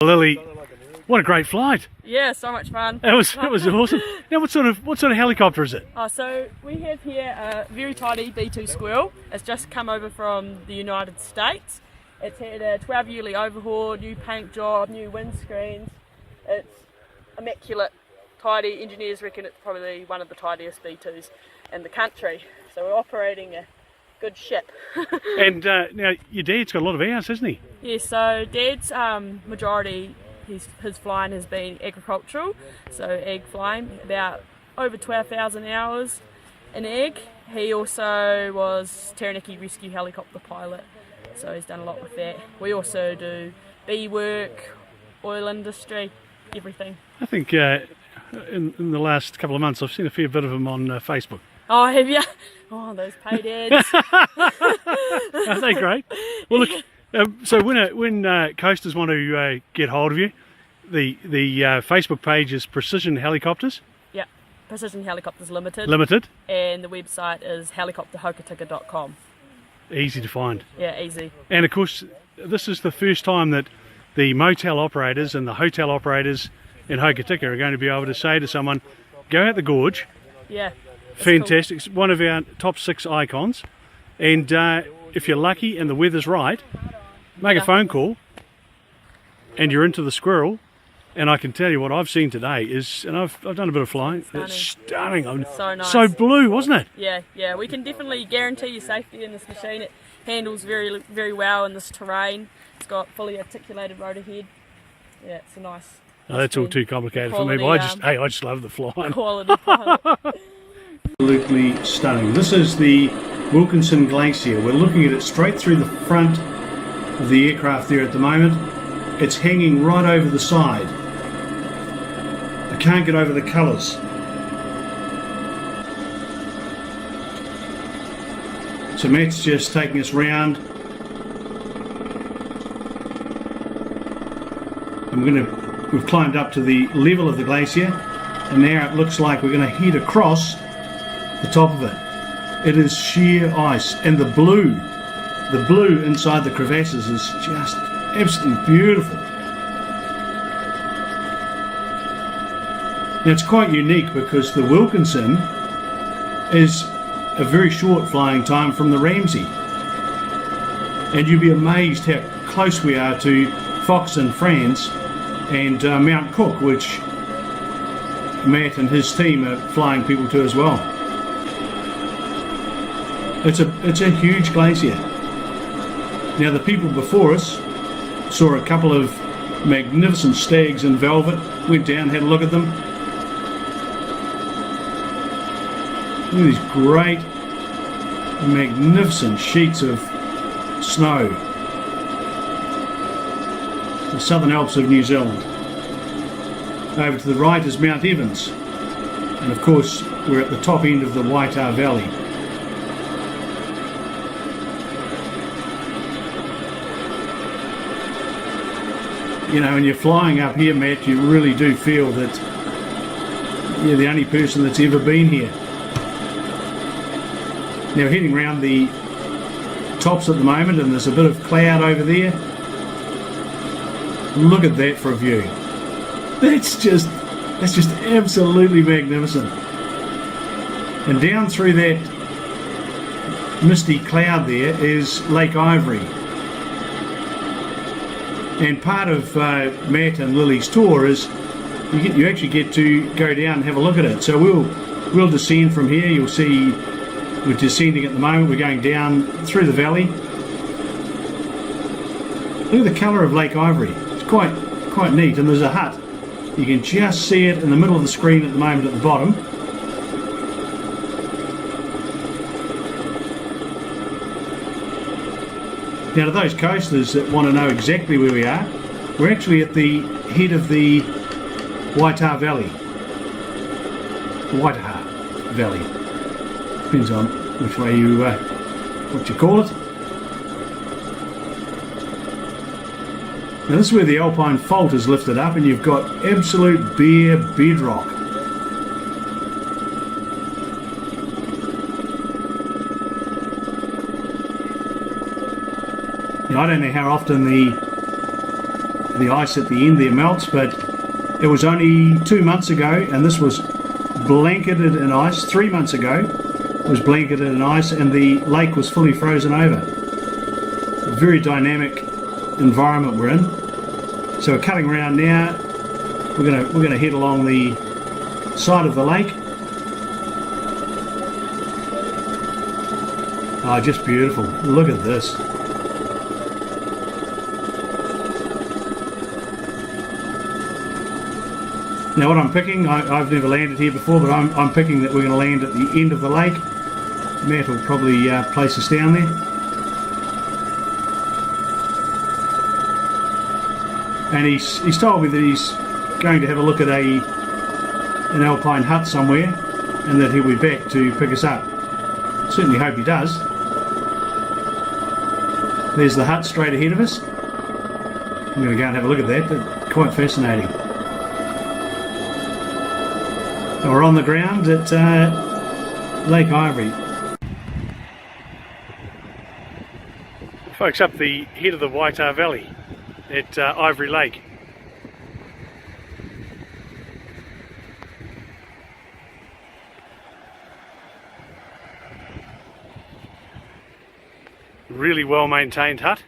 Lily, what a great flight! Yeah, so much fun. It was awesome. Now, what sort of helicopter is it? So we have here a very tidy B2 Squirrel. It's just come over from the United States. It's had a 12 yearly overhaul, new paint job, new windscreens. It's immaculate, tidy. Engineers reckon it's probably one of the tidiest B2s in the country. So we're operating a good ship. And now your dad's got a lot of hours, hasn't he? Yeah, so Dad's majority, his flying has been agricultural, so egg flying, about over 12,000 hours in egg. He also was Taranaki rescue helicopter pilot, so he's done a lot with that. We also do bee work, oil industry, everything. I think in the last couple of months I've seen a fair bit of him on Facebook. Oh, have you? Oh, those paid ads. Aren't they great? Well, look, so when coasters want to get hold of you, the Facebook page is Precision Helicopters. Yeah, Precision Helicopters Limited. And the website is helicopterhokitika.com. Easy to find. Yeah, easy. And of course, this is the first time that the motel operators and the hotel operators in Hokitika are going to be able to say to someone, go out the gorge. Yeah. Fantastic. Cool. It's one of our top 6 icons. And if you're lucky and the weather's right, make a phone call and you're into the squirrel. And I can tell you what I've seen today is, and I've done a bit of flying, it's stunning. So nice. So blue, wasn't it? Yeah. We can definitely guarantee you safety in this machine. It handles very, very well in this terrain. It's got fully articulated rotor head. Yeah, it's a nice. Oh, that's all too complicated quality, for me, but I just love the flying. Quality pilot. Absolutely stunning. This is the Wilkinson Glacier. We're looking at it straight through the front of the aircraft there at the moment. It's hanging right over the side. I can't get over the colours. So Matt's just taking us round. And we've climbed up to the level of the glacier, and now it looks like we're going to head across the top of it. It is sheer ice, and the blue inside the crevasses is just absolutely beautiful. Now it's quite unique because the Wilkinson is a very short flying time from the Ramsey, and you'll be amazed how close we are to Fox in France and Mount Cook, which Matt and his team are flying people to as well. It's a huge glacier. Now the people before us saw a couple of magnificent stags in velvet, went down, had a look at them. Look at these great, magnificent sheets of snow. The Southern Alps of New Zealand. Over to the right is Mount Evans, and of course we're at the top end of the Waitā Valley. You know, when you're flying up here, Matt, you really do feel that you're the only person that's ever been here. Now heading round the tops at the moment, and there's a bit of cloud over there. Look at that for a view. That's just absolutely magnificent. And down through that misty cloud there is Lake Ivory. And part of Matt and Lily's tour is you actually get to go down and have a look at it. So we'll descend from here. You'll see we're descending at the moment. We're going down through the valley. Look at the colour of Lake Ivory. It's quite neat. And there's a hut. You can just see it in the middle of the screen at the moment at the bottom. Now to those coasters that want to know exactly where we are, we're actually at the head of the Waitā Valley. Waitaha Valley. Depends on which way you, what you call it. Now this is where the Alpine Fault is lifted up, and you've got absolute bare bedrock. Now I don't know how often the the ice at the end there melts, but it was only 2 months ago, and this was blanketed in ice. 3 months ago it was blanketed in ice, and the lake was fully frozen over. A very dynamic environment we're in. So we're cutting around now. We're gonna head along the side of the lake. Oh, just beautiful. Look at this. Now what I'm picking, I've never landed here before, but I'm picking that we're going to land at the end of the lake. Matt will probably place us down there. And he's told me that he's going to have a look at an alpine hut somewhere, and that he'll be back to pick us up. Certainly hope he does. There's the hut straight ahead of us. I'm going to go and have a look at that. That's quite fascinating. We're on the ground at Lake Ivory. Folks, up the head of the Waitara Valley at Ivory Lake. Really well maintained hut.